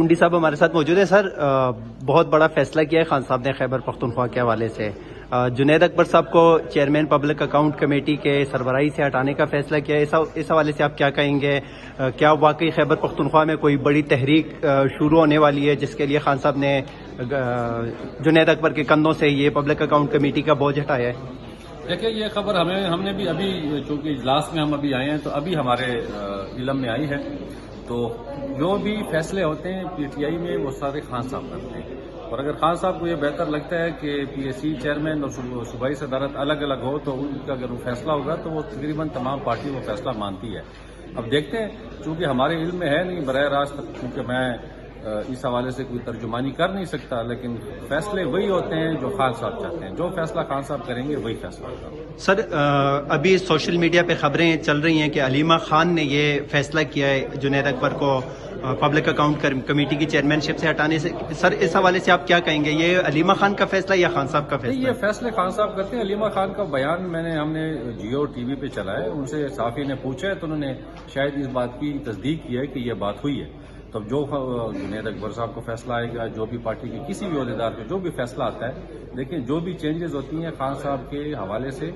کنڈی صاحب ہمارے ساتھ موجود ہیں. سر بہت بڑا فیصلہ کیا ہے خان صاحب نے خیبر پختونخوا کے حوالے سے. جنید اکبر صاحب کو چیئرمین پبلک اکاؤنٹ کمیٹی کے سربراہی سے ہٹانے کا فیصلہ کیا ہے. اس حوالے سے آپ کیا کہیں گے؟ کیا واقعی خیبر پختونخوا میں کوئی بڑی تحریک شروع ہونے والی ہے جس کے لیے خان صاحب نے جنید اکبر کے کندھوں سے یہ پبلک اکاؤنٹ کمیٹی کا بوجھ ہٹایا ہے؟ دیکھیں، یہ خبر ہم نے بھی ابھی چونکہ اجلاس میں ہم ابھی آئے ہیں تو ابھی ہمارے علم میں آئی ہے. تو جو بھی فیصلے ہوتے ہیں پی ٹی آئی میں وہ سارے خان صاحب کرتے ہیں، اور اگر خان صاحب کو یہ بہتر لگتا ہے کہ پی ایس سی چیئرمین اور صوبائی صدارت الگ الگ ہو تو ان کا اگر وہ فیصلہ ہوگا تو وہ تقریباً تمام پارٹی وہ فیصلہ مانتی ہے. اب دیکھتے ہیں، چونکہ ہمارے علم میں ہے نہیں براہ راست، کیونکہ میں اس حوالے سے کوئی ترجمانی کر نہیں سکتا، لیکن فیصلے وہی ہوتے ہیں جو خان صاحب چاہتے ہیں. جو فیصلہ خان صاحب کریں گے وہی فیصلہ ہوگا. سر ابھی سوشل میڈیا پہ خبریں چل رہی ہیں کہ علیمہ خان نے یہ فیصلہ کیا ہے جنید اکبر کو پبلک اکاؤنٹ کمیٹی کی چیئرمین شپ سے ہٹانے سے. سر اس حوالے سے آپ کیا کہیں گے؟ یہ علیمہ خان کا فیصلہ یا خان صاحب کا فیصلہ؟ یہ فیصلے خان صاحب کرتے ہیں. علیمہ خان کا بیان ہم نے جیو ٹی وی پہ چلا ہے، ان سے صحافی نے پوچھا ہے تو انہوں نے شاید اس بات کی تصدیق کی ہے کہ یہ بات ہوئی ہے. تو جو جنید اکبر صاحب کو فیصلہ آئے گا، جو بھی پارٹی کے کسی بھی عہدیدار کو جو بھی فیصلہ آتا ہے، لیکن جو بھی چینجز ہوتی ہیں خان صاحب کے حوالے سے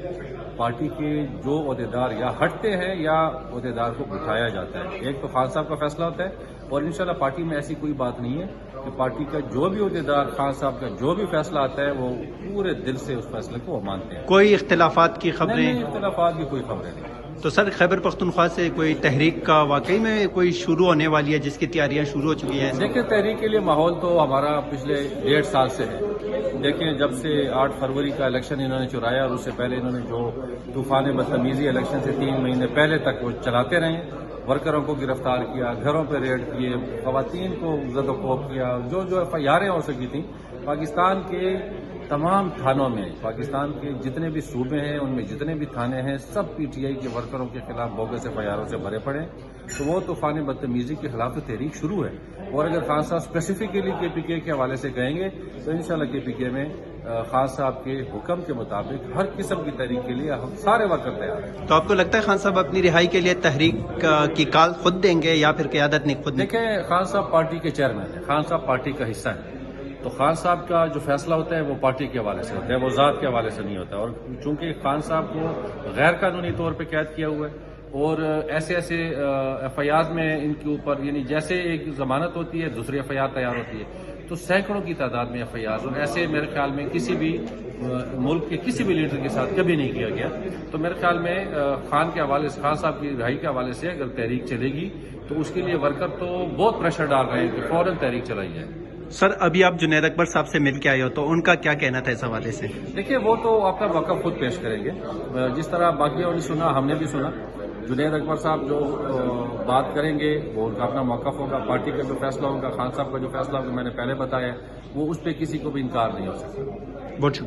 پارٹی کے جو عہدیدار یا ہٹتے ہیں یا عہدیدار کو بٹھایا جاتا ہے. ایک تو خان صاحب کا فیصلہ ہوتا ہے، اور انشاءاللہ پارٹی میں ایسی کوئی بات نہیں ہے کہ پارٹی کا جو بھی عہدیدار خان صاحب کا جو بھی فیصلہ آتا ہے وہ پورے دل سے اس فیصلے کو وہ مانتے ہیں. کوئی اختلافات کی خبریں؟ نہیں، اختلافات کی کوئی خبریں نہیں. تو سر خیبر پختونخوا سے کوئی تحریک کا واقعی میں کوئی شروع ہونے والی ہے جس کی تیاریاں شروع ہو چکی ہیں؟ دیکھیں، تحریک کے لیے ماحول تو ہمارا پچھلے 1.5 سال سے ہے. دیکھیں، جب سے 8 فروری کا الیکشن انہوں نے چرایا اور اس سے پہلے انہوں نے جو طوفان بدتمیزی الیکشن سے 3 مہینے پہلے تک وہ چلاتے رہے، ورکروں کو گرفتار کیا، گھروں پہ ریڈ کیے، خواتین کو زد و کوب کیا، جو ایف آئی آریں ہو سکی تھیں. پاکستان کے تمام تھانوں میں، پاکستان کے جتنے بھی صوبے ہیں ان میں جتنے بھی تھانے ہیں، سب پی ٹی آئی کے ورکروں کے خلاف بوگس ایف آئی آروں سے بھرے پڑے. تو وہ طوفان بدتمیزی کے خلاف تو تحریک شروع ہے. اور اگر خان صاحب اسپیسیفکلی کے پی کے حوالے سے کہیں گے تو انشاءاللہ کے پی کے میں خان صاحب کے حکم کے مطابق ہر قسم کی تحریک کے لیے ہم سارے ورکر تیار ہیں. تو آپ کو لگتا ہے خان صاحب اپنی رہائی کے لیے تحریک کی کال خود دیں گے یا پھر قیادت نہیں خود؟ دیکھیں، خان صاحب پارٹی کے چیئرمین ہیں، خان صاحب پارٹی کا حصہ ہیں. تو خان صاحب کا جو فیصلہ ہوتا ہے وہ پارٹی کے حوالے سے ہوتا ہے، وہ ذات کے حوالے سے نہیں ہوتا. اور چونکہ خان صاحب کو غیر قانونی طور پہ قید کیا ہوا ہے اور ایسے ایف آئی آر میں ان کے اوپر، یعنی جیسے ایک ضمانت ہوتی ہے دوسری ایف آئی آر تیار ہوتی ہے، تو سینکڑوں کی تعداد میں ایف آئی آر، اور ایسے میرے خیال میں کسی بھی ملک کے کسی بھی لیڈر کے ساتھ کبھی نہیں کیا گیا. تو میرے خیال میں خان کے حوالے سے، خان صاحب کی رہائی کے حوالے سے اگر تحریک چلے گی تو اس کے لیے ورکر تو بہت پریشر ڈال رہے ہیں کہ فوراً تحریک چلائی جائے. سر ابھی آپ جنید اکبر صاحب سے مل کے آئے ہو تو ان کا کیا کہنا تھا اس حوالے سے؟ دیکھیے، وہ تو آپ کا موقف خود پیش کریں گے. جس طرح باقیوں نے سنا ہم نے بھی سنا. جنید اکبر صاحب جو بات کریں گے وہ ان کا اپنا موقف ہوگا. پارٹی کا جو فیصلہ ہوگا، خان صاحب کا جو فیصلہ ہوگا، میں نے پہلے بتایا وہ اس پہ کسی کو بھی انکار نہیں ہو سکتا. بہت شکریہ.